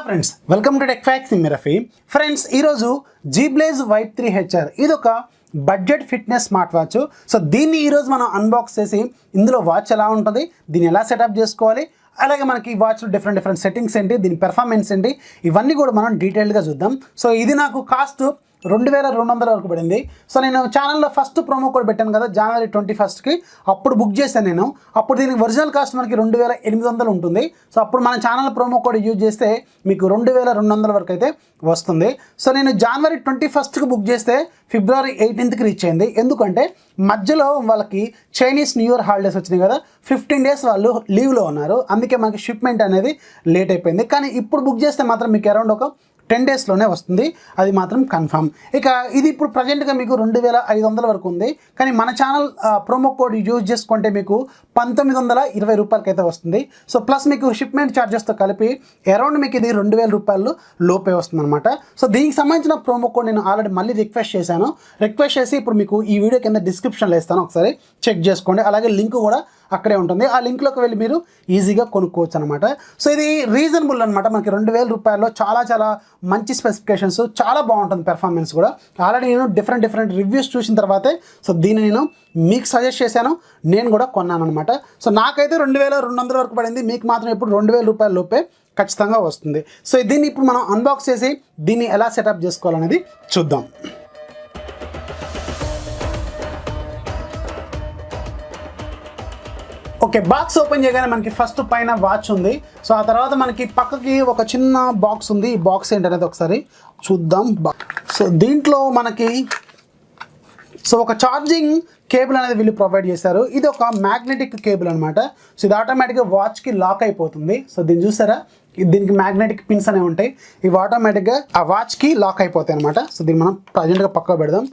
Friends, welcome to tech fax. నేను Rafi. Friends, ఈరోజు జీబ్లేజ్ wipe 3HR ఇది ఒక budget fitness smart watch. So దీన్ని ఈరోజు మనం అన్బాక్స్ చేసి ఇందులో వాచ్ ఎలా ఉంటుంది, దీన్ని ఎలా సెటప్ చేసుకోవాలి, అలాగే మనకి ఈ వాచ్లో డిఫరెంట్ సెట్టింగ్స్ ఏంటి, దీని పెర్ఫార్మెన్స్ ఏంటి, ఇవన్నీ కూడా మనం డీటెయిల్డ్గా చూద్దాం. సో ఇది నాకు కాస్ట్ 2200 వరకు పడింది. సో నేను ఛానల్లో ఫస్ట్ ప్రోమో కోడ్ పెట్టాను కదా జనవరి 21కి, అప్పుడు బుక్ చేశాను నేను. అప్పుడు దీనికి ఒరిజినల్ కాస్ట్ మనకి 2800 ఉంటుంది. సో అప్పుడు మన ఛానల్ ప్రోమో కోడ్ యూజ్ చేస్తే మీకు 2200 వరకు అయితే వస్తుంది. సో నేను జనవరి 21కి బుక్ చేస్తే ఫిబ్రవరి 18కి రీచ్ అయింది. ఎందుకంటే మధ్యలో వాళ్ళకి చైనీస్ న్యూ ఇయర్ హాలిడేస్ వచ్చినాయి కదా, 15 డేస్ వాళ్ళు లీవ్లో ఉన్నారు. అందుకే మనకి షిప్మెంట్ అనేది లేట్ అయిపోయింది. కానీ ఇప్పుడు బుక్ చేస్తే మాత్రం మీకు అరౌండ్ ఒక 10 డేస్లోనే వస్తుంది, అది మాత్రం కన్ఫర్మ్. ఇక ఇది ఇప్పుడు ప్రజెంట్గా మీకు 2500 వరకు ఉంది. కానీ మన ఛానల్ ప్రోమో కోడ్ యూజ్ చేసుకుంటే మీకు 1920 రూపాయలకి అయితే వస్తుంది. సో ప్లస్ మీకు షిప్మెంట్ ఛార్జెస్తో కలిపి అరౌండ్ మీకు ఇది 2000 రూపాయలు లోపే వస్తుంది అనమాట. సో దీనికి సంబంధించిన ప్రోమో కోడ్ నేను ఆల్రెడీ మళ్ళీ రిక్వెస్ట్ చేసి ఇప్పుడు మీకు ఈ వీడియో కింద డిస్క్రిప్షన్లో ఇస్తాను, ఒకసారి చెక్ చేసుకోండి. అలాగే లింక్ కూడా అక్కడే ఉంటుంది, ఆ లింక్లోకి వెళ్ళి మీరు ఈజీగా కొనుక్కోవచ్చు అనమాట. సో ఇది రీజనబుల్ అనమాట, మనకి 2000 రూపాయల్లో చాలా మంచి స్పెసిఫికేషన్స్, చాలా బాగుంటుంది పెర్ఫార్మెన్స్ కూడా. ఆల్రెడీ నేను డిఫరెంట్ రివ్యూస్ చూసిన తర్వాతే సో దీన్ని నేను మీకు సజెస్ట్ చేశాను, నేను కూడా కొన్నాను అనమాట. సో నాకైతే 2200 వరకు పడింది, మీకు మాత్రం ఇప్పుడు 2000 రూపాయల లోపే ఖచ్చితంగా వస్తుంది. సో దీన్ని ఇప్పుడు మనం అన్బాక్స్ చేసి దీన్ని ఎలా సెటప్ చేసుకోవాలనేది చూద్దాం. ఓకే, బాక్స్ ఓపెన్ చేయగానే మనకి ఫస్ట్ పైన వాచ్ ఉంది. సో ఆ తర్వాత మనకి పక్కకి ఒక చిన్న బాక్స్ ఉంది. ఈ బాక్స్ ఏంటనేది ఒకసారి చూద్దాం. సో దీంట్లో మనకి ఒక ఛార్జింగ్ కేబుల్ అనేది వీళ్ళు ప్రొవైడ్ చేశారు. ఇది ఒక మ్యాగ్నెటిక్ కేబుల్ అనమాట. సో ఇది ఆటోమేటిక్గా వాచ్కి లాక్ అయిపోతుంది. సో దీన్ని చూసారా, దీనికి మ్యాగ్నెటిక్ పిన్స్ అనేవి ఉంటాయి, ఇవి ఆటోమేటిక్గా ఆ వాచ్కి లాక్ అయిపోతాయి అనమాట. సో దీన్ని మనం ప్రజెంట్గా పక్కకు పెడదాం.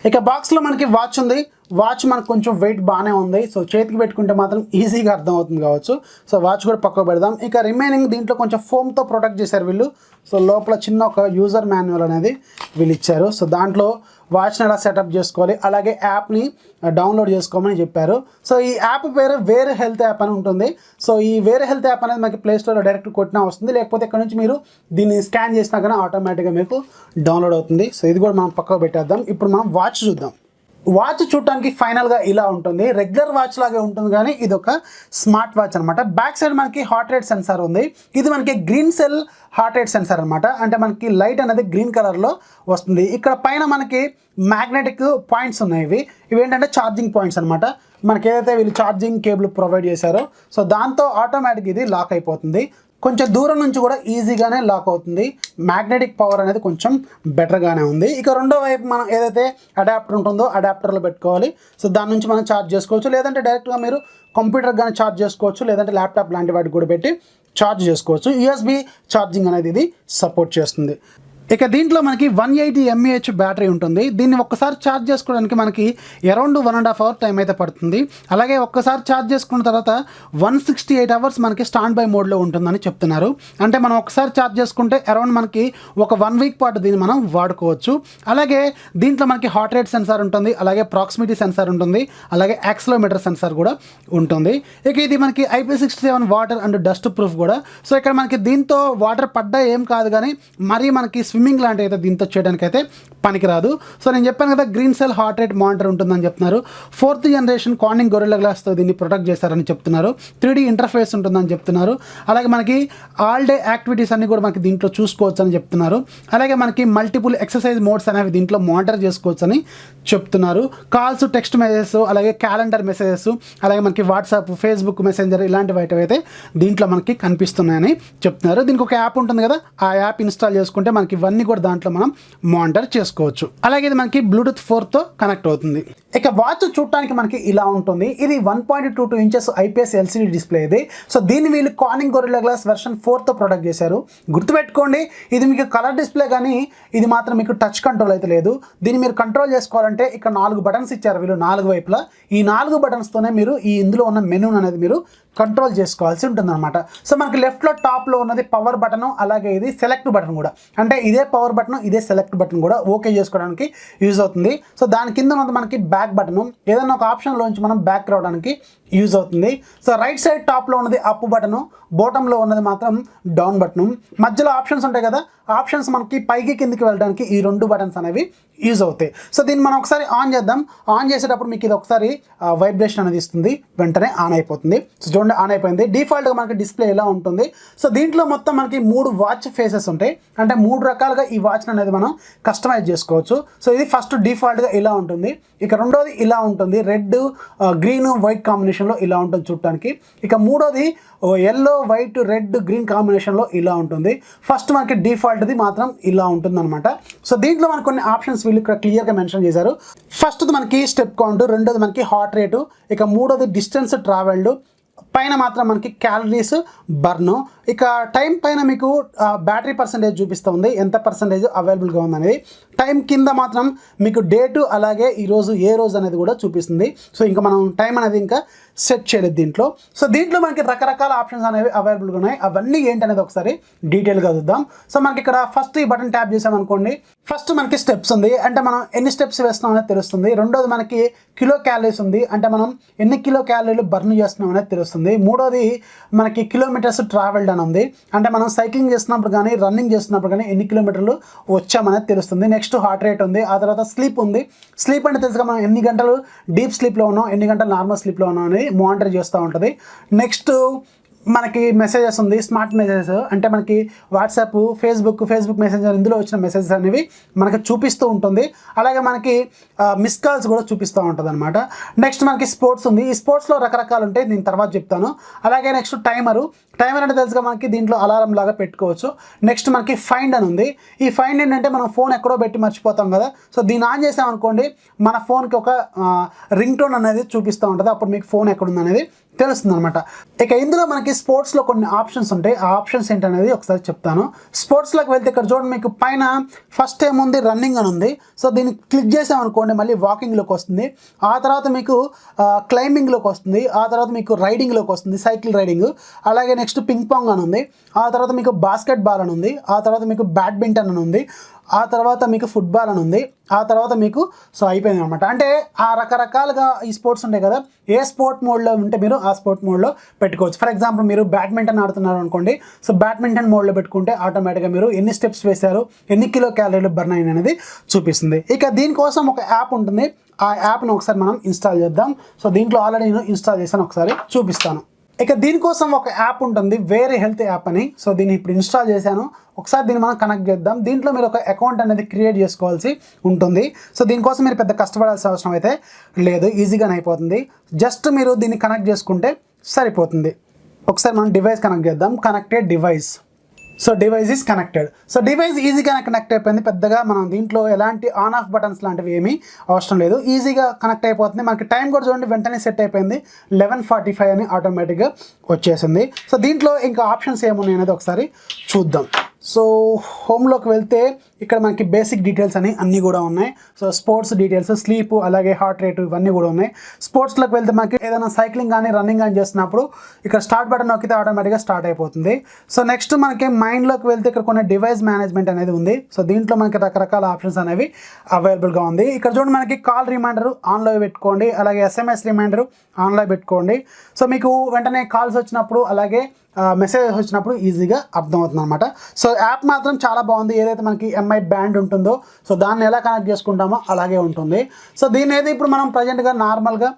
ఇక బాక్స్లో మనకి వాచ్ ఉంది. వాచ్ మనకు కొంచెం వెయిట్ బాగానే ఉంది. సో చేతికి పెట్టుకుంటే మాత్రం ఈజీగా అర్థమవుతుంది కావచ్చు. సో వాచ్ కూడా పక్కకు పెడదాం. ఇక రిమైనింగ్ దీంట్లో కొంచెం ఫోమ్తో ప్రొటెక్ట్ చేశారు వీళ్ళు. సో లోపల చిన్న ఒక యూజర్ మాన్యువల్ అనేది వీళ్ళు ఇచ్చారు. సో దాంట్లో వాచ్ని ఎలా సెటప్ చేసుకోవాలి, అలాగే యాప్ని డౌన్లోడ్ చేసుకోమని చెప్పారు. సో ఈ యాప్ పేరు వేర్ హెల్త్ యాప్ అని ఉంటుంది. సో ఈ వేర్ హెల్త్ యాప్ అనేది మనకి ప్లేస్టోర్లో డైరెక్ట్ కొట్టినా వస్తుంది, లేకపోతే ఇక్కడ నుంచి మీరు దీన్ని స్కాన్ చేసినా కానీ ఆటోమేటిక్గా మీకు డౌన్లోడ్ అవుతుంది. సో ఇది కూడా మనం పక్కకు పెట్టేద్దాం. ఇప్పుడు మనం వాచ్ చూద్దాం. వాచ్ చూడటానికి ఫైనల్గా ఇలా ఉంటుంది, రెగ్యులర్ వాచ్ లాగే ఉంటుంది, కానీ ఇది ఒక స్మార్ట్ వాచ్ అనమాట. బ్యాక్ సైడ్ మనకి హార్ట్ రేట్ సెన్సార్ ఉంది. ఇది మనకి green cell heart rate censor అనమాట. అంటే మనకి లైట్ అనేది గ్రీన్ కలర్లో వస్తుంది. ఇక్కడ పైన మనకి మ్యాగ్నెటిక్ పాయింట్స్ ఉన్నాయి. ఇవి ఏంటంటే ఛార్జింగ్ పాయింట్స్ అనమాట. మనకి ఏదైతే వీళ్ళు ఛార్జింగ్ కేబుల్ ప్రొవైడ్ చేశారో సో దాంతో ఆటోమేటిక్ ఇది లాక్ అయిపోతుంది. కొంచెం దూరం నుంచి కూడా ఈజీగానే లాక్ అవుతుంది. మ్యాగ్నెటిక్ పవర్ అనేది కొంచెం బెటర్గానే ఉంది. ఇక రెండో వైపు మనం ఏదైతే అడాప్టర్ ఉంటుందో అడాప్టర్లో పెట్టుకోవాలి. సో దాని నుంచి మనం ఛార్జ్ చేసుకోవచ్చు, లేదంటే డైరెక్ట్గా మీరు కంప్యూటర్ కానీ ఛార్జ్ చేసుకోవచ్చు, లేదంటే ల్యాప్టాప్ లాంటి వాటికి కూడా పెట్టి ఛార్జ్ చేసుకోవచ్చు. USB ఛార్జింగ్ అనేది ఇది సపోర్ట్ చేస్తుంది. ఇక దీంట్లో మనకి 180 mAh బ్యాటరీ ఉంటుంది. దీన్ని ఒక్కసారి ఛార్జ్ చేసుకోవడానికి మనకి అరౌండ్ 1.5 అవర్ టైం అయితే పడుతుంది. అలాగే ఒక్కసారి ఛార్జ్ చేసుకున్న తర్వాత 168 అవర్స్ మనకి స్టాండ్ బై మోడ్లో ఉంటుందని చెప్తున్నారు. అంటే మనం ఒకసారి ఛార్జ్ చేసుకుంటే అరౌండ్ మనకి ఒక 1 వీక్ పాటు దీన్ని మనం వాడుకోవచ్చు. అలాగే దీంట్లో మనకి హార్ట్ రేట్ సెన్సార్ ఉంటుంది, అలాగే ప్రాక్సిమిటీ సెన్సార్ ఉంటుంది, అలాగే యాక్సిలోమీటర్ సెన్సార్ కూడా ఉంటుంది. ఇక ఇది మనకి IP67 water and dust proof కూడా. సో ఇక్కడ మనకి దీంతో వాటర్ పడ్డా ఏం కాదు, కానీ మరీ మనకి స్విమ్మింగ్ లాంటి అయితే దీంతో చేయడానికి అయితే పనికిరాదు. సో నేను చెప్పాను కదా, green cell heart rate monitor ఉంటుందని చెప్తున్నారు. 4th జనరేషన్ కార్నింగ్ గొరిల్లా గ్లాస్తో దీన్ని ప్రొటెక్ట్ చేస్తారని చెప్తున్నారు. 3D ఇంటర్ఫేస్ ఉంటుందని చెప్తున్నారు. అలాగే మనకి ఆల్ డే యాక్టివిటీస్ అన్ని కూడా మనకి దీంట్లో చూసుకోవచ్చు అని చెప్తున్నారు. అలాగే మనకి మల్టిపుల్ ఎక్సర్సైజ్ మోడ్స్ అనేవి దీంట్లో మానిటర్ చేసుకోవచ్చు అని చెప్తున్నారు. కాల్స్, టెక్స్ట్ మెసేజెస్, అలాగే క్యాలెండర్ మెసేజెస్, అలాగే మనకి వాట్సాప్, ఫేస్బుక్ మెసెంజర్ ఇలాంటివి అయితే దీంట్లో మనకి కనిపిస్తున్నాయని చెప్తున్నారు. దీనికి ఒక యాప్ ఉంటుంది కదా, ఆ యాప్ ఇన్స్టాల్ చేసుకుంటే మనకి ఇవన్నీ కూడా దాంట్లో మనం మానిటర్ చేసుకోవచ్చు. అలాగే ఇది మనకి బ్లూటూత్ 4తో కనెక్ట్ అవుతుంది. ఇక వాచ్ చూడటానికి మనకి ఇలా ఉంటుంది. ఇది 1.22 ఇంచెస్ IPS LCD డిస్ప్లే ఇది. సో దీన్ని వీళ్ళు కార్నింగ్ గొరిల్లా గ్లాస్ వెర్షన్ 4తో ప్రొడక్ట్ చేశారు. గుర్తుపెట్టుకోండి, ఇది మీకు కలర్ డిస్ప్లే, కానీ ఇది మాత్రం మీకు టచ్ కంట్రోల్ అయితే లేదు. దీన్ని మీరు కంట్రోల్ చేసుకోవాలంటే ఇక్కడ 4 బటన్స్ ఇచ్చారు వీళ్ళు 4 వైపులా. ఈ 4 బటన్స్తోనే మీరు ఈ ఇందులో ఉన్న మెనూ అనేది మీరు కంట్రోల్ చేసుకోవాల్సి ఉంటుంది అనమాట. సో మనకి లెఫ్ట్లో టాప్లో ఉన్నది పవర్ బటన్, అలాగే ఇది సెలెక్ట్ బటన్ కూడా, అంటే ఇదే పవర్ బటన్ ఇదే సెలెక్ట్ బటన్ కూడా ఓకే చేసుకోవడానికి యూజ్ అవుతుంది. సో దాని కింద ఉన్నది మనకి బ్యాక్ బటన్, ఏదైనా ఒక ఆప్షన్లోంచి మనం బ్యాక్ రావడానికి యూజ్ అవుతుంది. సో రైట్ సైడ్ టాప్లో ఉన్నది అప్ బటను, బాటంలో ఉన్నది మాత్రం డౌన్ బటను, మధ్యలో ఆప్షన్స్ ఉంటాయి కదా, ఆప్షన్స్ మనకి పైకి కిందికి వెళ్ళడానికి ఈ 2 బటన్స్ అనేవి యూజ్ అవుతాయి. సో దీన్ని మనం ఒకసారి ఆన్ చేద్దాం. ఆన్ చేసేటప్పుడు మీకు ఇది ఒకసారి వైబ్రేషన్ అనేది ఇస్తుంది, వెంటనే ఆన్ అయిపోతుంది. సో చూడండి ఆన్ అయిపోయింది. డిఫాల్ట్గా మనకి డిస్ప్లే ఎలా ఉంటుంది. సో దీంట్లో మొత్తం మనకి 3 వాచ్ ఫేసెస్ ఉంటాయి, అంటే 3 రకాలుగా ఈ వాచ్ అనేది మనం కస్టమైజ్ చేసుకోవచ్చు. సో ఇది ఫస్ట్ డిఫాల్ట్గా ఇలా ఉంటుంది. ఇక రెండోది ఇలా ఉంటుంది, రెడ్ గ్రీన్ వైట్ కాంబినేషన్లో ఇలా ఉంటుంది చూడటానికి. ఇక మూడోది ఎల్లో వైట్ రెడ్ గ్రీన్ కాంబినేషన్లో ఇలా ఉంటుంది. ఫస్ట్ మనకి డిఫాల్ట్ది మాత్రం ఇలా ఉంటుంది అనమాట. సో దీంట్లో మనకు కొన్ని ఆప్షన్స్ వీళ్ళు ఇక్కడ క్లియర్గా మెన్షన్ చేశారు. ఫస్ట్ది మనకి స్టెప్ కౌంట్, రెండోది మనకి హార్ట్ రేటు, ఇక మూడోది డిస్టెన్స్ ట్రావెల్డ్, పైన మాత్రం మనకి క్యాలరీస్ బర్న్, ఇక టైం పైన మీకు బ్యాటరీ పర్సంటేజ్ చూపిస్తుంది, ఎంత పర్సంటేజ్ అవైలబుల్గా ఉందనేది. టైం కింద మాత్రం మీకు డేటు అలాగే ఈరోజు ఏ రోజు అనేది కూడా చూపిస్తుంది. సో ఇంకా మనం టైం అనేది ఇంకా సెట్ చేయలేదు దీంట్లో. సో దీంట్లో మనకి రకరకాల ఆప్షన్స్ అనేవి అవైలబుల్గా ఉన్నాయి. అవన్నీ ఏంటనేది ఒకసారి డీటెయిల్గా చూద్దాం. సో మనకి ఇక్కడ ఫస్ట్ ఈ బటన్ ట్యాప్ చేసామనుకోండి, ఫస్ట్ మనకి స్టెప్స్ ఉంది, అంటే మనం ఎన్ని స్టెప్స్ వేస్తున్నాం అనేది తెలుస్తుంది. రెండోది మనకి కిలో క్యాలరీస్ ఉంది, అంటే మనం ఎన్ని కిలో క్యాలరీలు బర్న్ చేస్తున్నాం అనేది తెలుస్తుంది. మూడోది మనకి కిలోమీటర్స్ ట్రావెల్డ్ అని ఉంది, అంటే మనం సైక్లింగ్ చేస్తున్నప్పుడు కానీ రన్నింగ్ చేస్తున్నప్పుడు కానీ ఎన్ని కిలోమీటర్లు వచ్చామనేది తెలుస్తుంది. నెక్స్ట్ హార్ట్ రేట్ ఉంది, ఆ తర్వాత స్లీప్ ఉంది. స్లీప్ అంటే తెలుసుగా మనం ఎన్ని గంటలు డీప్ స్లీప్లో ఉన్నాం, ఎన్ని గంటలు నార్మల్ స్లీప్లో ఉన్నాం అనేది మానిటర్ చేస్తూ ఉంటుంది. నెక్స్ట్ మనకి మెసేజెస్ ఉంది, స్మార్ట్ మెసేజెస్, అంటే మనకి వాట్సాప్, ఫేస్బుక్ మెసెంజర్ ఇందులో వచ్చిన మెసేజెస్ అనేవి మనకి చూపిస్తూ ఉంటుంది. అలాగే మనకి మిస్ కాల్స్ కూడా చూపిస్తూ ఉంటుంది అనమాట. నెక్స్ట్ మనకి స్పోర్ట్స్ ఉంది, ఈ స్పోర్ట్స్లో రకరకాలు ఉంటాయి, నేను తర్వాత చెప్తాను. అలాగే నెక్స్ట్ టైమర్ అంటే తెలుసుగా మనకి దీంట్లో అలారం లాగా పెట్టుకోవచ్చు. నెక్స్ట్ మనకి ఫైండ్ అని ఉంది. ఈ ఫైండ్ ఏంటంటే మనం ఫోన్ ఎక్కడో పెట్టి మర్చిపోతాం కదా, సో దీన్ని ఆన్ చేసామనుకోండి మన ఫోన్కి ఒక రింగ్ టోన్ అనేది చూపిస్తూ ఉంటుంది, అప్పుడు మీకు ఫోన్ ఎక్కడుంది అనేది తెలుస్తుంది అనమాట. ఇక ఇందులో మనకి స్పోర్ట్స్లో కొన్ని ఆప్షన్స్ ఉంటాయి, ఆ ఆప్షన్స్ ఏంటనేది ఒకసారి చెప్తాను. స్పోర్ట్స్లోకి వెళ్తే ఇక్కడ చూడండి, మీకు పైన ఫస్ట్ ఏముంది రన్నింగ్ అని ఉంది. సో దీన్ని క్లిక్ చేసామనుకోండి మళ్ళీ వాకింగ్లోకి వస్తుంది, ఆ తర్వాత మీకు క్లైంబింగ్లోకి వస్తుంది, ఆ తర్వాత మీకు రైడింగ్లోకి వస్తుంది, సైకిల్ రైడింగ్. అలాగే నెక్స్ట్ పింగ్ పాంగ్ అని ఉంది, ఆ తర్వాత మీకు బాస్కెట్ బాల్ అని ఉంది, ఆ తర్వాత మీకు బ్యాడ్మింటన్ అని ఉంది, ఆ తర్వాత మీకు ఫుట్బాల్ అని ఉంది, ఆ తర్వాత మీకు సో అయిపోయింది అనమాట. అంటే ఆ రకరకాలుగా ఈ స్పోర్ట్స్ ఉంటాయి కదా, ఏ స్పోర్ట్ మోడ్లో ఉంటే మీరు ఆ స్పోర్ట్ మోడ్లో పెట్టుకోవచ్చు. ఫర్ ఎగ్జాంపుల్ మీరు బ్యాడ్మింటన్ ఆడుతున్నారు అనుకోండి, సో బ్యాడ్మింటన్ మోడ్లో పెట్టుకుంటే ఆటోమేటిక్గా మీరు ఎన్ని స్టెప్స్ వేశారు, ఎన్ని కిలో క్యాలరీలు బర్న్ అయిన అనేది చూపిస్తుంది. ఇక దీనికోసం ఒక యాప్ ఉంటుంది, ఆ యాప్ను ఒకసారి మనం ఇన్స్టాల్ చేద్దాం. సో దీంట్లో ఆల్రెడీ నేను ఇన్స్టాల్ చేశాను, ఒకసారి చూపిస్తాను. ఇక దీనికోసం ఒక యాప్ ఉంటుంది, వేరే హెల్త్ యాప్ అని. సో దీన్ని ఇప్పుడు ఇన్స్టాల్ చేశాను, ఒకసారి దీన్ని మనం కనెక్ట్ చేద్దాం. దీంట్లో మీరు ఒక అకౌంట్ అనేది క్రియేట్ చేసుకోవాల్సి ఉంటుంది. సో దీనికోసం మీరు పెద్ద కష్టపడాల్సిన అవసరం అయితే లేదు, ఈజీగానే అయిపోతుంది. జస్ట్ మీరు దీన్ని కనెక్ట్ చేసుకుంటే సరిపోతుంది. ఒకసారి మనం డివైస్ కనెక్ట్ చేద్దాం, connected device. So device is connected. So device ఈజీగానే కనెక్ట్ అయిపోయింది, పెద్దగా మనం దీంట్లో ఎలాంటి ఆన్ ఆఫ్ బటన్స్ లాంటివి ఏమీ అవసరం లేదు, ఈజీగా కనెక్ట్ అయిపోతుంది. మనకి టైం కూడా చూడండి వెంటనే సెట్ అయిపోయింది, 11:45 అని ఆటోమేటిక్గా వచ్చేసింది. సో దీంట్లో ఇంకా ఆప్షన్స్ ఏమున్నాయి అనేది ఒకసారి చూద్దాం. సో హోమ్లోకి వెళ్తే ఇక్కడ మనకి బేసిక్ డీటెయిల్స్ అని అన్నీ కూడా ఉన్నాయి. సో స్పోర్ట్స్ డీటెయిల్స్, స్లీప్, అలాగే హార్ట్ రేటు ఇవన్నీ కూడా ఉన్నాయి. స్పోర్ట్స్లోకి వెళ్తే మనకి ఏదైనా సైక్లింగ్ కానీ రన్నింగ్ కానీ చేస్తున్నప్పుడు ఇక్కడ స్టార్ట్ బటన్ నొక్కితే ఆటోమేటిక్గా స్టార్ట్ అయిపోతుంది. సో నెక్స్ట్ మనకి మైండ్లోకి వెళ్తే ఇక్కడ కొన్ని డివైస్ మేనేజ్మెంట్ అనేది ఉంది. సో దీంట్లో మనకి రకరకాల ఆప్షన్స్ అనేవి అవైలబుల్గా ఉంది. ఇక్కడ చూడండి మనకి కాల్ రిమైండర్ ఆన్లో పెట్టుకోండి, అలాగే SMS రిమైండర్ ఆన్లో పెట్టుకోండి. సో మీకు వెంటనే కాల్స్ వచ్చినప్పుడు అలాగే మెసేజెస్ వచ్చినప్పుడు ఈజీగా అర్థమవుతుంది అనమాట. సో యాప్ మాత్రం చాలా బాగుంది. ఏదైతే మనకి MI బ్యాండ్ ఉంటుందో సో దాన్ని ఎలా కనెక్ట్ చేసుకుంటామో అలాగే ఉంటుంది. సో దీన్ని అయితే ఇప్పుడు మనం ప్రజెంట్గా నార్మల్గా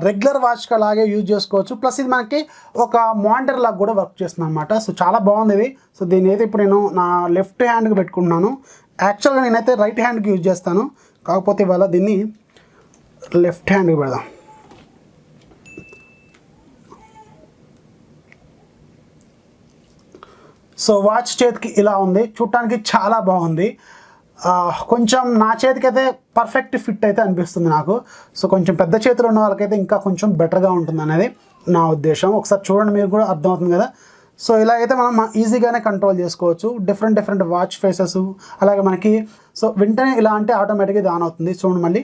రెగ్యులర్ వాచ్కి అలాగే యూజ్ చేసుకోవచ్చు. ప్లస్ ఇది మనకి ఒక మానిటర్ లాగా కూడా వర్క్ చేస్తుంది అనమాట. సో చాలా బాగుంది ఇది. సో దీన్ని అయితే ఇప్పుడు నేను నా లెఫ్ట్ హ్యాండ్కి పెట్టుకుంటున్నాను. యాక్చువల్గా నేనైతే రైట్ హ్యాండ్కి యూజ్ చేస్తాను, కాకపోతే ఇవాళ దీన్ని లెఫ్ట్ హ్యాండ్కి పెడదాం. సో వాచ్ చేతికి ఇలా ఉంది, చూడటానికి చాలా బాగుంది. కొంచెం నా చేతికి అయితే పర్ఫెక్ట్ ఫిట్ అయితే అనిపిస్తుంది నాకు. సో కొంచెం పెద్ద చేతులు ఉన్న వాళ్ళకైతే ఇంకా కొంచెం బెటర్గా ఉంటుంది అనేది నా ఉద్దేశం. ఒకసారి చూడండి, మీరు కూడా అర్థమవుతుంది కదా. సో ఇలా అయితే మనం ఈజీగానే కంట్రోల్ చేసుకోవచ్చు. డిఫరెంట్ వాచ్ ఫేసెస్, అలాగే మనకి సో వెంటనే ఇలా అంటే ఆటోమేటిక్గా ఇది ఆన్ అవుతుంది. చూడండి మళ్ళీ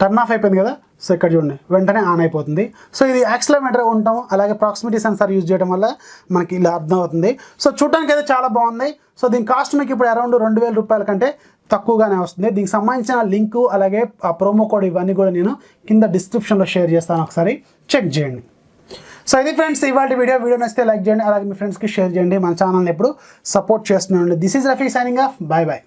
టర్న్ ఆఫ్ అయిపోయింది కదా. సో ఇక్కడ చూడండి వెంటనే ఆన్ అయిపోతుంది. సో ఇది యాక్సిలరోమీటర్ ఉంటాం, అలాగే ప్రాక్సిమిటీ సెన్సార్ యూజ్ చేయడం వల్ల మనకి ఇలా అర్థమవుతుంది. సో చూడడానికి అయితే చాలా బాగుంది. సో దీని కాస్ట్ మీకు ఇప్పుడు అరౌండ్ 2000 రూపాయల కంటే తక్కువగానే వస్తుంది. దీనికి సంబంధించిన లింకు అలాగే ఆ ప్రోమో కోడ్ ఇవన్నీ కూడా నేను కింద డిస్క్రిప్షన్లో షేర్ చేస్తాను, ఒకసారి చెక్ చేయండి. సో ఇది ఫ్రెండ్స్ ఇవాళ వీడియో నచ్చితే లైక్ చేయండి, అలాగే మీ ఫ్రెండ్స్కి షేర్ చేయండి. మన ఛానల్ని ఎప్పుడు సపోర్ట్ చేస్తున్నాండి. This is Rafi signing off. Bye bye.